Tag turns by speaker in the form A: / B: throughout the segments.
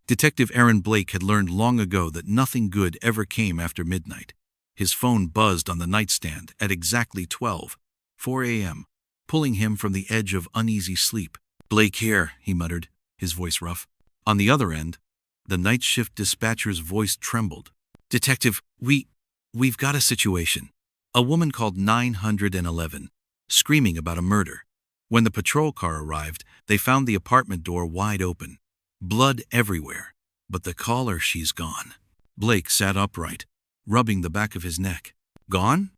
A: Detective Aaron Blake had learned long ago that nothing good ever came after midnight. His phone buzzed on the nightstand at exactly 12:04 a.m., pulling him from the edge of uneasy sleep. "Blake here," he muttered, his voice rough. On the other end, the night shift dispatcher's voice trembled. "Detective, we've got a situation. A woman called 911, screaming about a murder. When the patrol car arrived, they found the apartment door wide open. Blood everywhere. But the caller, she's gone." Blake sat upright, rubbing the back of his neck. "Gone?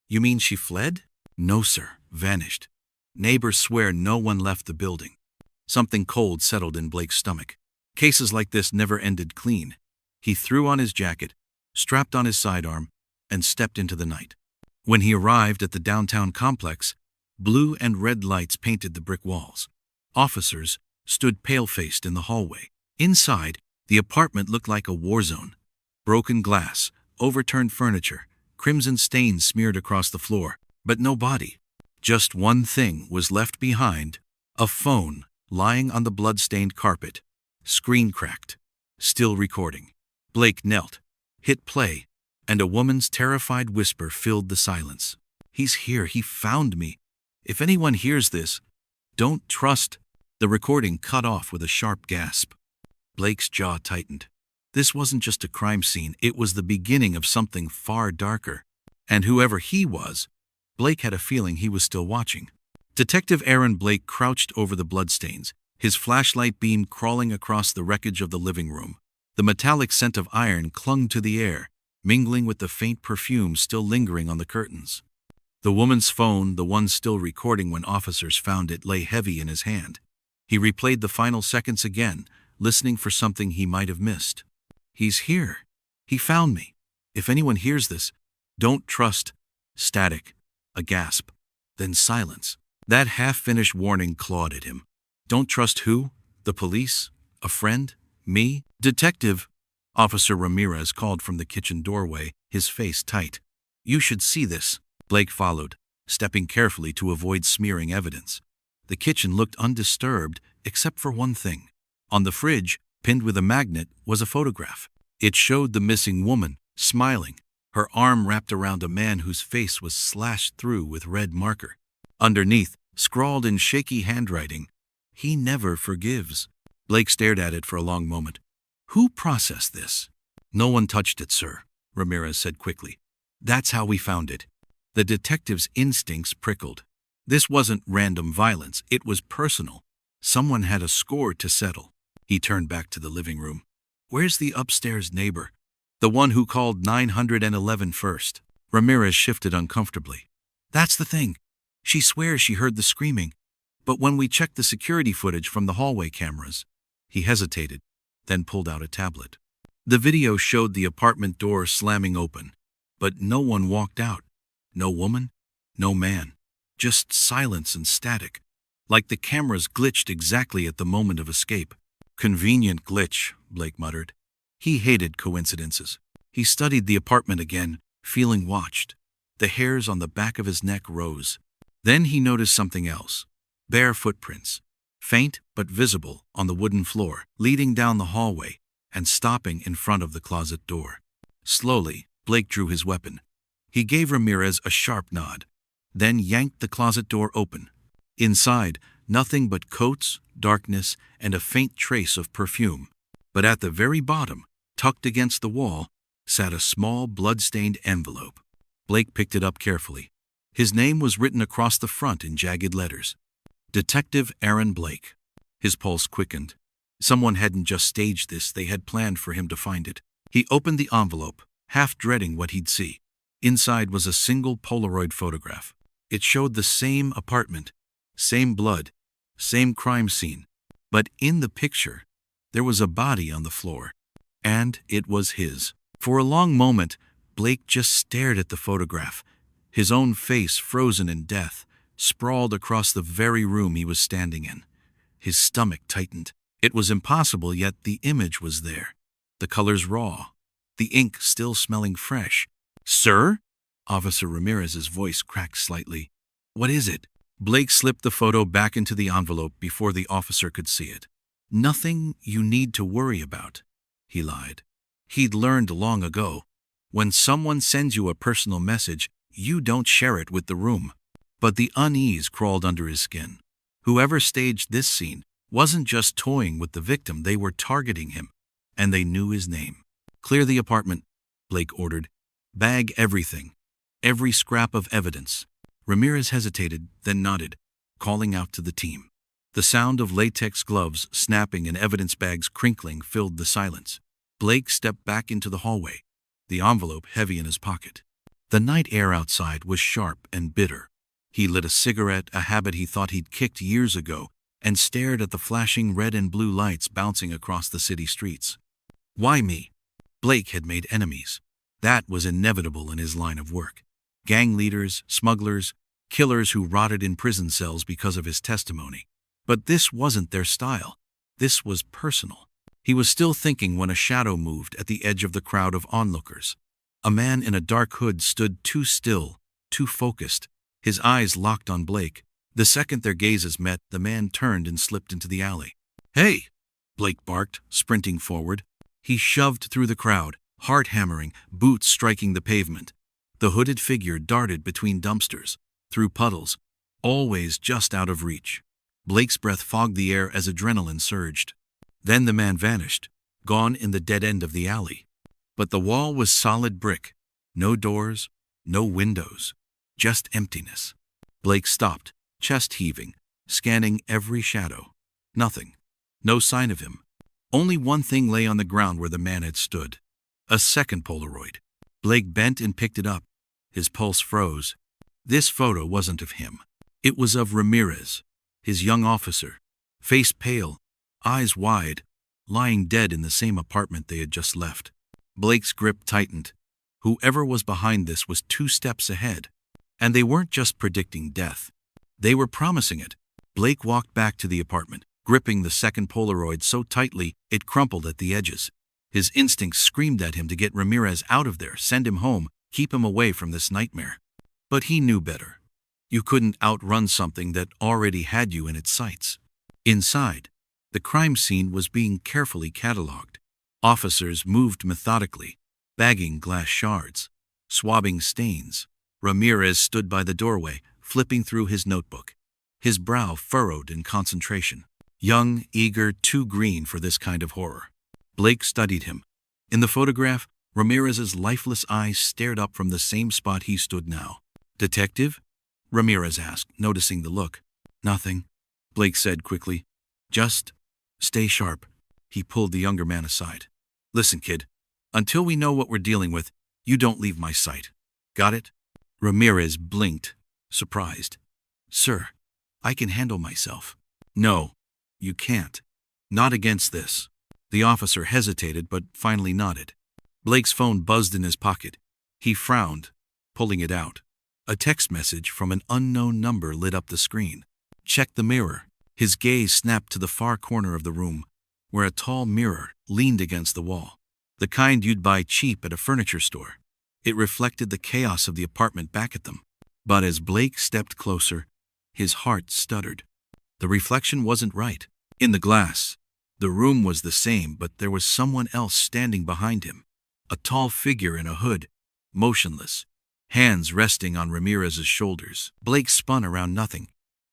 A: You mean she fled?" "No, sir. Vanished. Neighbors swear no one left the building." Something cold settled in Blake's stomach. Cases like this never ended clean. He threw on his jacket, strapped on his sidearm, and stepped into the night. When he arrived at the downtown complex, blue and red lights painted the brick walls. Officers stood pale-faced in the hallway. Inside, the apartment looked like a war zone. Broken glass, overturned furniture, crimson stains smeared across the floor, but no body. Just one thing was left behind: a phone lying on the blood-stained carpet. Screen cracked. Still recording. Blake knelt, hit play, and a woman's terrified whisper filled the silence. "He's here. He found me. If anyone hears this, don't trust." The recording cut off with a sharp gasp. Blake's jaw tightened. This wasn't just a crime scene, it was the beginning of something far darker. And whoever he was, Blake had a feeling he was still watching. Detective Aaron Blake crouched over the bloodstains, his flashlight beam crawling across the wreckage of the living room. The metallic scent of iron clung to the air, mingling with the faint perfume still lingering on the curtains. The woman's phone, the one still recording when officers found it, lay heavy in his hand. He replayed the final seconds again, listening for something he might have missed. "He's here. He found me. If anyone hears this, don't trust." Static. A gasp. Then silence. That half-finished warning clawed at him. Don't trust who? The police? A friend? Me? "Detective," Officer Ramirez called from the kitchen doorway, his face tight. "You should see this." Blake followed, stepping carefully to avoid smearing evidence. The kitchen looked undisturbed, except for one thing. On the fridge, pinned with a magnet, was a photograph. It showed the missing woman, smiling, her arm wrapped around a man whose face was slashed through with red marker. Underneath, scrawled in shaky handwriting, "He never forgives." Blake stared at it for a long moment. "Who processed this?" "No one touched it, sir," Ramirez said quickly. "That's how we found it." The detective's instincts prickled. This wasn't random violence, it was personal. Someone had a score to settle. He turned back to the living room. "Where's the upstairs neighbor? The one who called 911 first?" Ramirez shifted uncomfortably. "That's the thing. She swears she heard the screaming. But when we checked the security footage from the hallway cameras..." He hesitated, then pulled out a tablet. The video showed the apartment door slamming open. But no one walked out. No woman, no man. Just silence and static. Like the cameras glitched exactly at the moment of escape. "Convenient glitch," Blake muttered. He hated coincidences. He studied the apartment again, feeling watched. The hairs on the back of his neck rose. Then he noticed something else. Bare footprints. Faint but visible on the wooden floor, leading down the hallway and stopping in front of the closet door. Slowly, Blake drew his weapon. He gave Ramirez a sharp nod, then yanked the closet door open. Inside, nothing but coats, darkness, and a faint trace of perfume. But at the very bottom, tucked against the wall, sat a small blood-stained envelope. Blake picked it up carefully. His name was written across the front in jagged letters. Detective Aaron Blake. His pulse quickened. Someone hadn't just staged this, they had planned for him to find it. He opened the envelope, half dreading what he'd see. Inside was a single Polaroid photograph. It showed the same apartment, same blood, same crime scene. But in the picture, there was a body on the floor. And it was his. For a long moment, Blake just stared at the photograph, his own face frozen in death, sprawled across the very room he was standing in. His stomach tightened. It was impossible, yet the image was there. The colors raw, the ink still smelling fresh. "Sir?" Officer Ramirez's voice cracked slightly. "What is it?" Blake slipped the photo back into the envelope before the officer could see it. Nothing you need to worry about, he lied. He'd learned long ago. When someone sends you a personal message, you don't share it with the room. But the unease crawled under his skin. Whoever staged this scene wasn't just toying with the victim, they were targeting him. And they knew his name. Clear the apartment, Blake ordered. Bag everything. Every scrap of evidence. Ramirez hesitated, then nodded, calling out to the team. The sound of latex gloves snapping and evidence bags crinkling filled the silence. Blake stepped back into the hallway, the envelope heavy in his pocket. The night air outside was sharp and bitter. He lit a cigarette, a habit he thought he'd kicked years ago, and stared at the flashing red and blue lights bouncing across the city streets. Why me? Blake had made enemies. That was inevitable in his line of work. Gang leaders, smugglers, killers who rotted in prison cells because of his testimony. But this wasn't their style. This was personal. He was still thinking when a shadow moved at the edge of the crowd of onlookers. A man in a dark hood stood too still, too focused, his eyes locked on Blake. The second their gazes met, the man turned and slipped into the alley. "Hey!" Blake barked, sprinting forward. He shoved through the crowd, heart hammering, boots striking the pavement. The hooded figure darted between dumpsters, through puddles, always just out of reach. Blake's breath fogged the air as adrenaline surged. Then the man vanished, gone in the dead end of the alley. But the wall was solid brick. No doors, no windows, just emptiness. Blake stopped, chest heaving, scanning every shadow. Nothing. No sign of him. Only one thing lay on the ground where the man had stood. A second Polaroid. Blake bent and picked it up. His pulse froze. This photo wasn't of him. It was of Ramirez, his young officer, face pale, eyes wide, lying dead in the same apartment they had just left. Blake's grip tightened. Whoever was behind this was 2 steps ahead. And they weren't just predicting death. They were promising it. Blake walked back to the apartment, gripping the second Polaroid so tightly it crumpled at the edges. His instincts screamed at him to get Ramirez out of there, send him home, keep him away from this nightmare. But he knew better. You couldn't outrun something that already had you in its sights. Inside, the crime scene was being carefully catalogued. Officers moved methodically, bagging glass shards, swabbing stains. Ramirez stood by the doorway, flipping through his notebook, his brow furrowed in concentration. Young, eager, too green for this kind of horror. Blake studied him. In the photograph, Ramirez's lifeless eyes stared up from the same spot he stood now. "Detective?" Ramirez asked, noticing the look. "Nothing," Blake said quickly. "Just stay sharp." He pulled the younger man aside. "Listen, kid, until we know what we're dealing with, you don't leave my sight. Got it?" Ramirez blinked, surprised. "Sir, I can handle myself." "No, you can't. Not against this." The officer hesitated but finally nodded. Blake's phone buzzed in his pocket. He frowned, pulling it out. A text message from an unknown number lit up the screen. "Check the mirror." His gaze snapped to the far corner of the room, where a tall mirror leaned against the wall. The kind you'd buy cheap at a furniture store. It reflected the chaos of the apartment back at them. But as Blake stepped closer, his heart stuttered. The reflection wasn't right. In the glass, the room was the same, but there was someone else standing behind him. A tall figure in a hood, motionless, hands resting on Ramirez's shoulders. Blake spun around, nothing.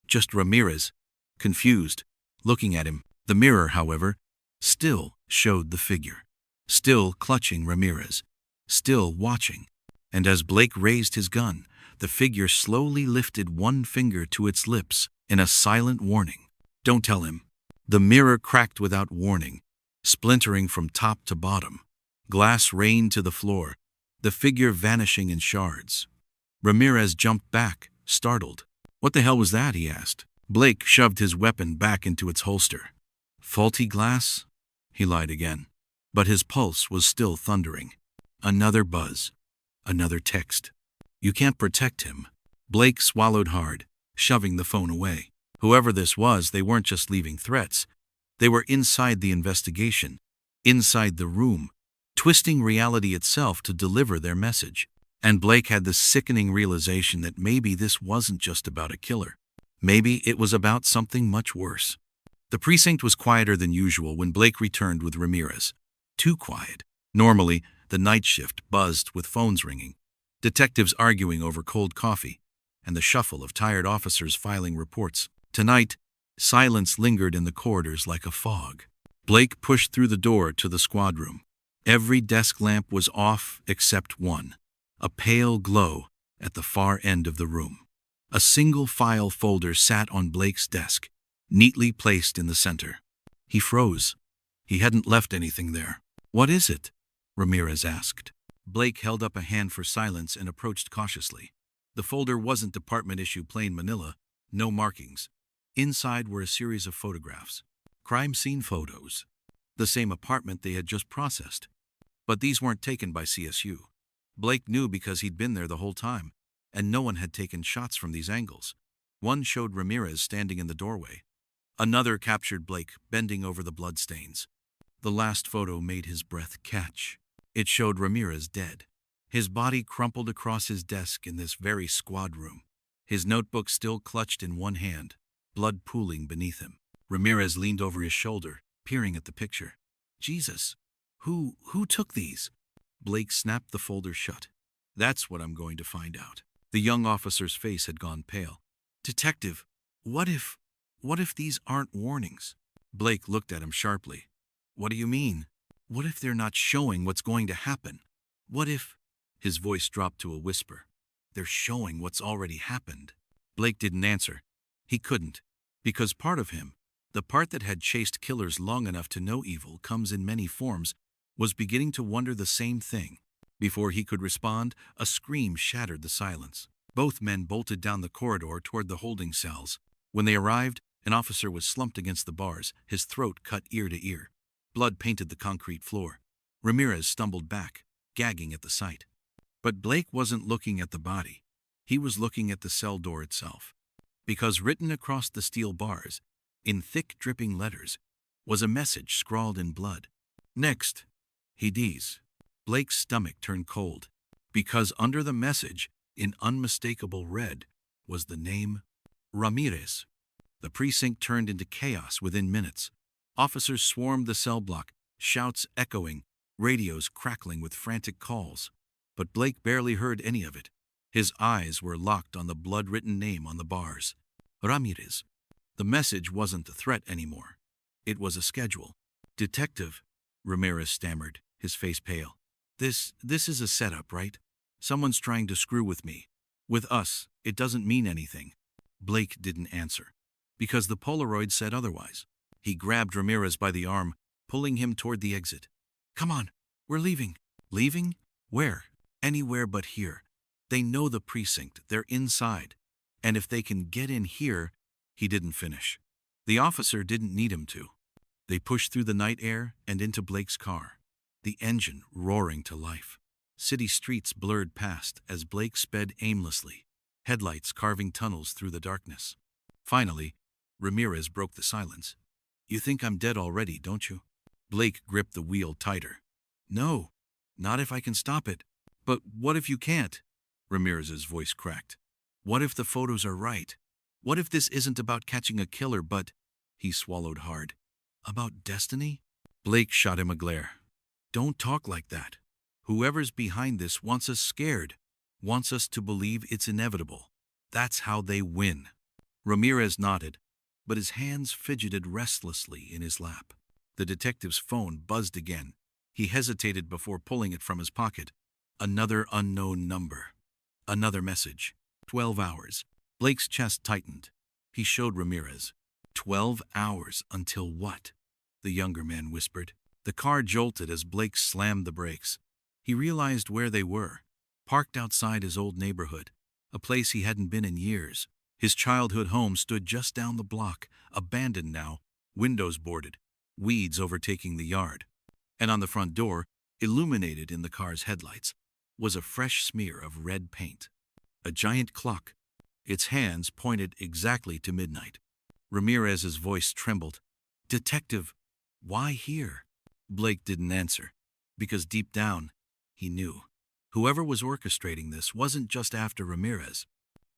A: Just Ramirez, confused, looking at him. The mirror, however, still showed the figure. Still clutching Ramirez. Still watching. And as Blake raised his gun, the figure slowly lifted one finger to its lips in a silent warning. "Don't tell him." The mirror cracked without warning, splintering from top to bottom. Glass rained to the floor, the figure vanishing in shards. Ramirez jumped back, startled. "What the hell was that?" he asked. Blake shoved his weapon back into its holster. "Faulty glass?" He lied again. But his pulse was still thundering. Another buzz. Another text. "You can't protect him." Blake swallowed hard, shoving the phone away. Whoever this was, they weren't just leaving threats. They were inside the investigation, inside the room, twisting reality itself to deliver their message. And Blake had the sickening realization that maybe this wasn't just about a killer. Maybe it was about something much worse. The precinct was quieter than usual when Blake returned with Ramirez. Too quiet. Normally, the night shift buzzed with phones ringing, detectives arguing over cold coffee, and the shuffle of tired officers filing reports. Tonight, silence lingered in the corridors like a fog. Blake pushed through the door to the squad room. Every desk lamp was off except one, a pale glow at the far end of the room. A single file folder sat on Blake's desk, neatly placed in the center. He froze. He hadn't left anything there. "What is it?" Ramirez asked. Blake held up a hand for silence and approached cautiously. The folder wasn't department-issue plain manila, no markings. Inside were a series of photographs. Crime scene photos. The same apartment they had just processed. But these weren't taken by CSU. Blake knew because he'd been there the whole time, and no one had taken shots from these angles. One showed Ramirez standing in the doorway. Another captured Blake bending over the bloodstains. The last photo made his breath catch. It showed Ramirez dead. His body crumpled across his desk in this very squad room. His notebook still clutched in one hand, blood pooling beneath him. Ramirez leaned over his shoulder, peering at the picture. "Jesus, who took these?" Blake snapped the folder shut. "That's what I'm going to find out." The young officer's face had gone pale. "Detective, what if these aren't warnings?" Blake looked at him sharply. "What do you mean? What if they're not showing what's going to happen? What if—" His voice dropped to a whisper. "They're showing what's already happened." Blake didn't answer. He couldn't, because part of him, the part that had chased killers long enough to know evil comes in many forms, was beginning to wonder the same thing. Before he could respond, a scream shattered the silence. Both men bolted down the corridor toward the holding cells. When they arrived, an officer was slumped against the bars, his throat cut ear to ear. Blood painted the concrete floor. Ramirez stumbled back, gagging at the sight. But Blake wasn't looking at the body. He was looking at the cell door itself. Because written across the steel bars, in thick dripping letters, was a message scrawled in blood. "Next, Hades." Blake's stomach turned cold, because under the message, in unmistakable red, was the name Ramirez. The precinct turned into chaos within minutes. Officers swarmed the cell block, shouts echoing, radios crackling with frantic calls. But Blake barely heard any of it. His eyes were locked on the blood-written name on the bars. Ramirez. The message wasn't a threat anymore. It was a schedule. "Detective," Ramirez stammered, his face pale. This is a setup, right? Someone's trying to screw with me. With us, it doesn't mean anything." Blake didn't answer, because the Polaroid said otherwise. He grabbed Ramirez by the arm, pulling him toward the exit. "Come on, we're leaving." "Leaving? Where?" "Anywhere but here. They know the precinct, they're inside. And if they can get in here—" He didn't finish. The officer didn't need him to. They pushed through the night air and into Blake's car, the engine roaring to life. City streets blurred past as Blake sped aimlessly, headlights carving tunnels through the darkness. Finally, Ramirez broke the silence. "You think I'm dead already, don't you?" Blake gripped the wheel tighter. "No, not if I can stop it." "But what if you can't?" Ramirez's voice cracked. "What if the photos are right? What if this isn't about catching a killer but—" He swallowed hard. "About destiny?" Blake shot him a glare. "Don't talk like that. Whoever's behind this wants us scared, wants us to believe it's inevitable. That's how they win." Ramirez nodded, but his hands fidgeted restlessly in his lap. The detective's phone buzzed again. He hesitated before pulling it from his pocket. Another unknown number. Another message. 12 hours. Blake's chest tightened. He showed Ramirez. 12 hours until what? The younger man whispered. The car jolted as Blake slammed the brakes. He realized where they were, parked outside his old neighborhood, a place he hadn't been in years. His childhood home stood just down the block, abandoned now, windows boarded, weeds overtaking the yard. And on the front door, illuminated in the car's headlights, was a fresh smear of red paint. A giant clock. Its hands pointed exactly to midnight. Ramirez's voice trembled. "Detective, why here?" Blake didn't answer, because deep down, he knew. Whoever was orchestrating this wasn't just after Ramirez.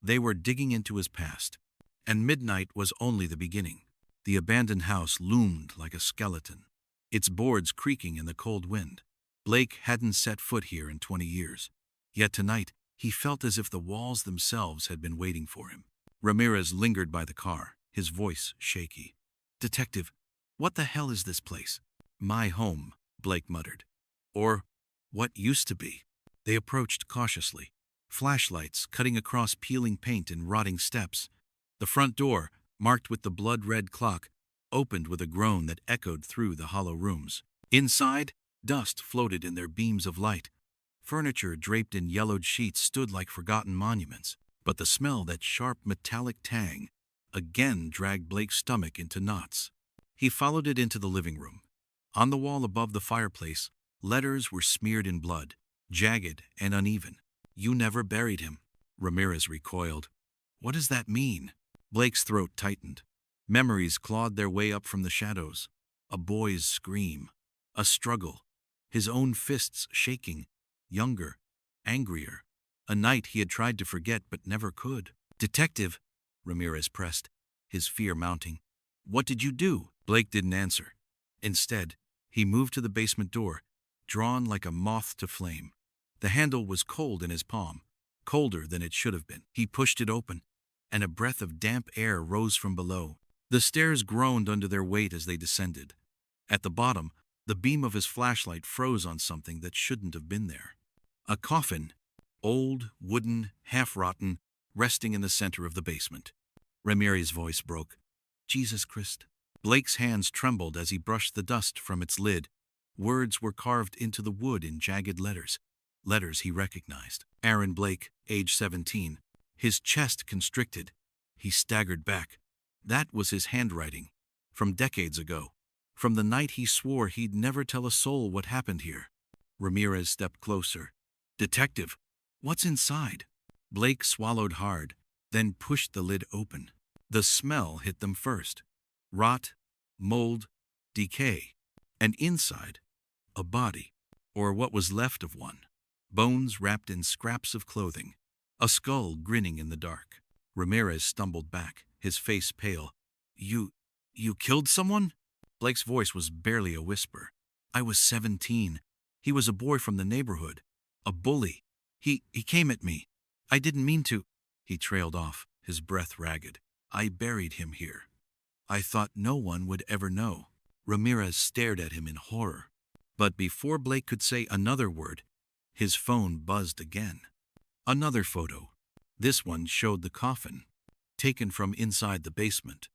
A: They were digging into his past, and midnight was only the beginning. The abandoned house loomed like a skeleton, its boards creaking in the cold wind. Blake hadn't set foot here in 20 years. Yet tonight, he felt as if the walls themselves had been waiting for him. Ramirez lingered by the car, his voice shaky. "Detective, what the hell is this place?" "My home," Blake muttered. "Or what used to be." They approached cautiously, flashlights cutting across peeling paint and rotting steps. The front door, marked with the blood-red clock, opened with a groan that echoed through the hollow rooms. Inside, dust floated in their beams of light. Furniture draped in yellowed sheets stood like forgotten monuments, but the smell, that sharp metallic tang, again dragged Blake's stomach into knots. He followed it into the living room. On the wall above the fireplace, letters were smeared in blood, jagged and uneven. "You never buried him." Ramirez recoiled. "What does that mean?" Blake's throat tightened. Memories clawed their way up from the shadows. A boy's scream. A struggle. His own fists shaking. Younger. Angrier. A night he had tried to forget but never could. "Detective," Ramirez pressed, his fear mounting. "What did you do?" Blake didn't answer. Instead, he moved to the basement door, drawn like a moth to flame. The handle was cold in his palm, colder than it should have been. He pushed it open, and a breath of damp air rose from below. The stairs groaned under their weight as they descended. At the bottom, the beam of his flashlight froze on something that shouldn't have been there. A coffin, old, wooden, half-rotten, resting in the center of the basement. Ramirez's voice broke. "Jesus Christ." Blake's hands trembled as he brushed the dust from its lid. Words were carved into the wood in jagged letters. Letters he recognized. Aaron Blake, age 17. His chest constricted. He staggered back. That was his handwriting. From decades ago. From the night he swore he'd never tell a soul what happened here. Ramirez stepped closer. "Detective, what's inside?" Blake swallowed hard, then pushed the lid open. The smell hit them first. Rot, mold, decay. And inside, a body, or what was left of one. Bones wrapped in scraps of clothing. A skull grinning in the dark. Ramirez stumbled back, his face pale. You killed someone?" Blake's voice was barely a whisper. "I was 17. He was a boy from the neighborhood. A bully. He came at me. I didn't mean to." He trailed off, his breath ragged. "I buried him here. I thought no one would ever know." Ramirez stared at him in horror. But before Blake could say another word, his phone buzzed again. Another photo. This one showed the coffin, taken from inside the basement.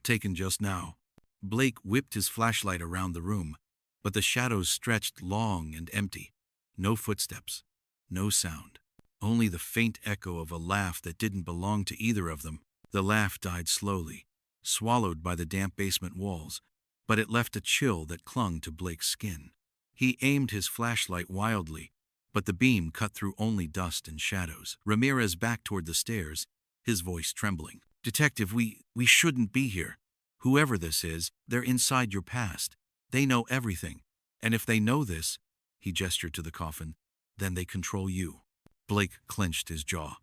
A: Taken just now. Blake whipped his flashlight around the room, but the shadows stretched long and empty. No footsteps. No sound. Only the faint echo of a laugh that didn't belong to either of them. The laugh died slowly, swallowed by the damp basement walls, but it left a chill that clung to Blake's skin. He aimed his flashlight wildly, but the beam cut through only dust and shadows. Ramirez backed toward the stairs, his voice trembling. "Detective, we shouldn't be here. Whoever this is, they're inside your past. They know everything. And if they know this," he gestured to the coffin, "then they control you." Blake clenched his jaw.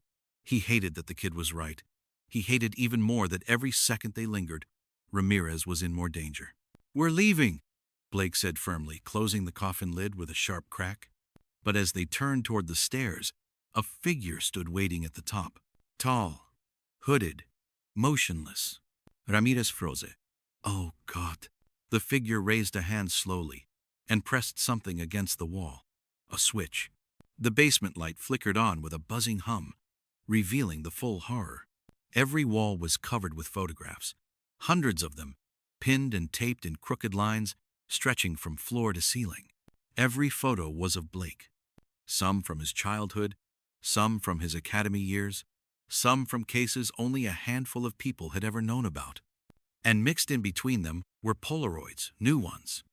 A: He hated that the kid was right. He hated even more that every second they lingered, Ramirez was in more danger. "We're leaving," Blake said firmly, closing the coffin lid with a sharp crack. But as they turned toward the stairs, a figure stood waiting at the top. Tall, hooded, motionless. Ramirez froze. "Oh, God." The figure raised a hand slowly and pressed something against the wall. A switch. The basement light flickered on with a buzzing hum, revealing the full horror. Every wall was covered with photographs, hundreds of them, pinned and taped in crooked lines, stretching from floor to ceiling. Every photo was of Blake. Some from his childhood, some from his academy years, some from cases only a handful of people had ever known about. And mixed in between them were Polaroids, new ones.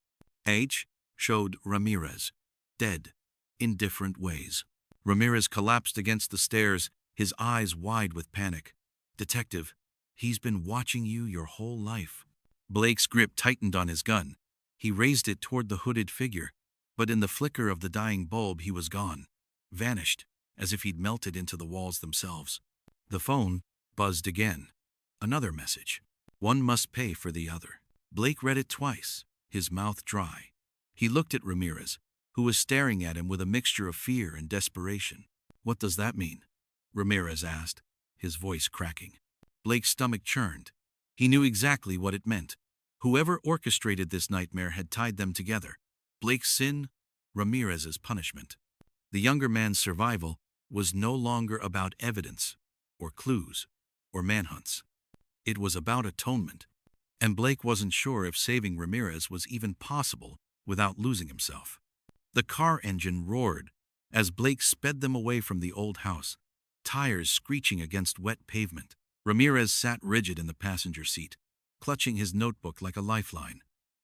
A: H showed Ramirez, dead, in different ways. Ramirez collapsed against the stairs, his eyes wide with panic. "Detective, he's been watching you your whole life." Blake's grip tightened on his gun. He raised it toward the hooded figure, but in the flicker of the dying bulb he was gone, vanished, as if he'd melted into the walls themselves. The phone buzzed again. Another message. One must pay for the other. Blake read it twice, his mouth dry. He looked at Ramirez, who was staring at him with a mixture of fear and desperation. "What does that mean?" Ramirez asked, his voice cracking. Blake's stomach churned. He knew exactly what it meant. Whoever orchestrated this nightmare had tied them together. Blake's sin, Ramirez's punishment. The younger man's survival was no longer about evidence, or clues, or manhunts. It was about atonement. And Blake wasn't sure if saving Ramirez was even possible without losing himself. The car engine roared as Blake sped them away from the old house, tires screeching against wet pavement. Ramirez sat rigid in the passenger seat, clutching his notebook like a lifeline,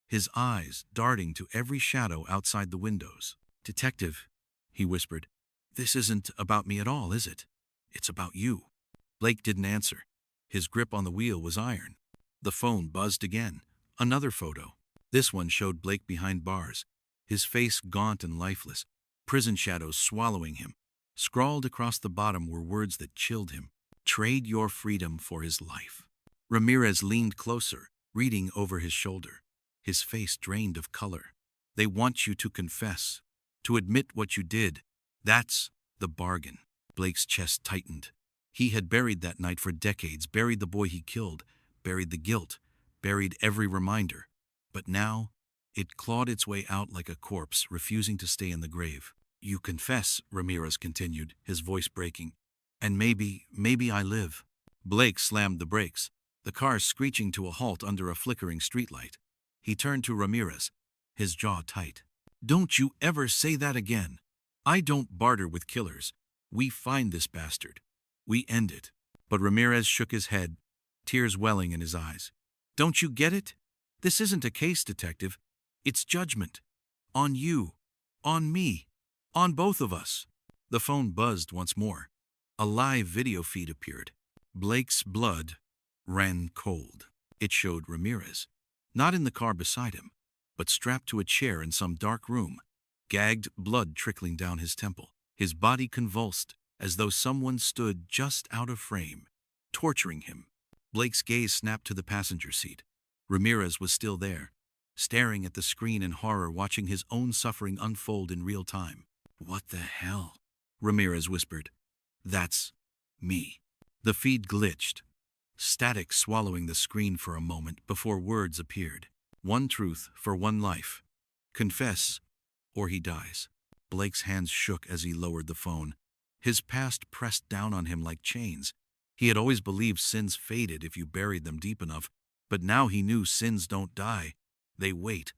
A: his eyes darting to every shadow outside the windows. "Detective," he whispered, "this isn't about me at all, is it? It's about you." Blake didn't answer. His grip on the wheel was iron. The phone buzzed again. Another photo. This one showed Blake behind bars, his face gaunt and lifeless, prison shadows swallowing him. Scrawled across the bottom were words that chilled him. "Trade your freedom for his life." Ramirez leaned closer, reading over his shoulder, his face drained of color. "They want you to confess, to admit what you did. That's the bargain." Blake's chest tightened. He had buried that night for decades, buried the boy he killed, buried the guilt, buried every reminder. But now, it clawed its way out like a corpse, refusing to stay in the grave. "You confess," Ramirez continued, his voice breaking, "and maybe I live." Blake slammed the brakes, the car screeching to a halt under a flickering streetlight. He turned to Ramirez, his jaw tight. "Don't you ever say that again. I don't barter with killers. We find this bastard. We end it." But Ramirez shook his head, tears welling in his eyes. "Don't you get it? This isn't a case, detective. It's judgment. On you. On me. On both of us." The phone buzzed once more. A live video feed appeared. Blake's blood ran cold. It showed Ramirez, not in the car beside him, but strapped to a chair in some dark room, gagged, blood trickling down his temple. His body convulsed, as though someone stood just out of frame, torturing him. Blake's gaze snapped to the passenger seat. Ramirez was still there, staring at the screen in horror, watching his own suffering unfold in real time. "What the hell?" Ramirez whispered. "That's me." The feed glitched, static swallowing the screen for a moment before words appeared. "One truth for one life. Confess, or he dies." Blake's hands shook as he lowered the phone. His past pressed down on him like chains. He had always believed sins faded if you buried them deep enough, but now he knew sins don't die. They wait.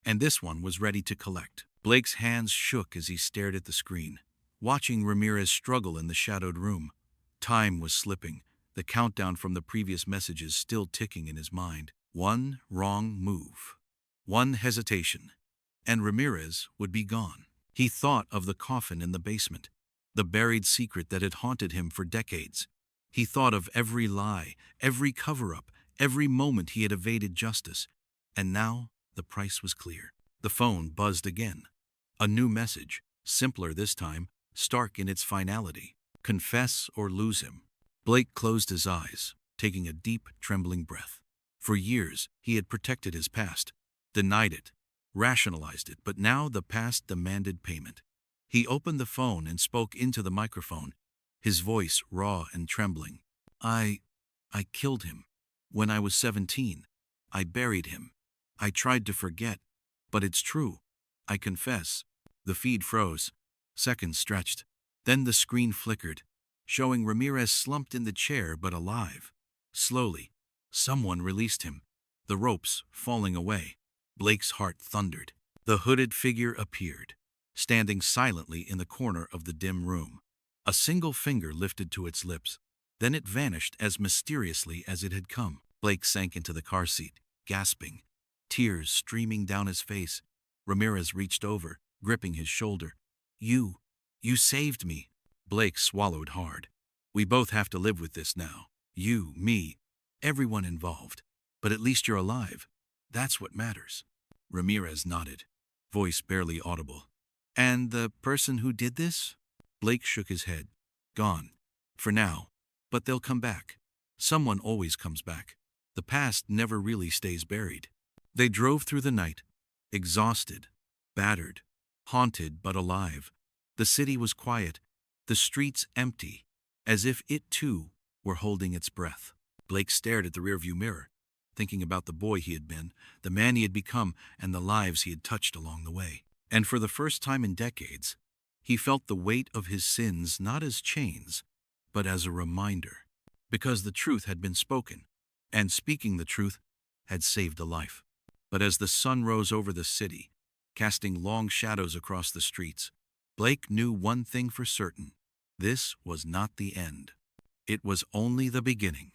A: And this one was ready to collect. Blake's hands shook as he stared at the screen, watching Ramirez struggle in the shadowed room. Time was slipping, the countdown from the previous messages still ticking in his mind. One wrong move, one hesitation, and Ramirez would be gone. He thought of the coffin in the basement, the buried secret that had haunted him for decades. He thought of every lie, every cover-up, every moment he had evaded justice. And now the price was clear. The phone buzzed again. A new message, simpler this time, stark in its finality. Confess or lose him. Blake closed his eyes, taking a deep, trembling breath. For years, he had protected his past, denied it, rationalized it, but now the past demanded payment. He opened the phone and spoke into the microphone, his voice raw and trembling. I killed him. When I was 17, I buried him. I tried to forget, but it's true. I confess." The feed froze. Seconds stretched. Then the screen flickered, showing Ramirez slumped in the chair but alive. Slowly, someone released him, the ropes falling away. Blake's heart thundered. The hooded figure appeared, standing silently in the corner of the dim room. A single finger lifted to its lips. Then it vanished as mysteriously as it had come. Blake sank into the car seat, gasping, tears streaming down his face. Ramirez reached over, gripping his shoulder. You saved me." Blake swallowed hard. "We both have to live with this now. You, me, everyone involved. But at least you're alive. That's what matters." Ramirez nodded, voice barely audible. "And the person who did this?" Blake shook his head. "Gone. For now. But they'll come back. Someone always comes back. The past never really stays buried. They drove through the night, exhausted, battered, haunted but alive. The city was quiet, the streets empty, as if it too were holding its breath. Blake stared at the rearview mirror, thinking about the boy he had been, the man he had become, and the lives he had touched along the way. And for the first time in decades, he felt the weight of his sins not as chains, but as a reminder. Because the truth had been spoken, and speaking the truth had saved a life. But as the sun rose over the city, casting long shadows across the streets, Blake knew one thing for certain. This was not the end. It was only the beginning.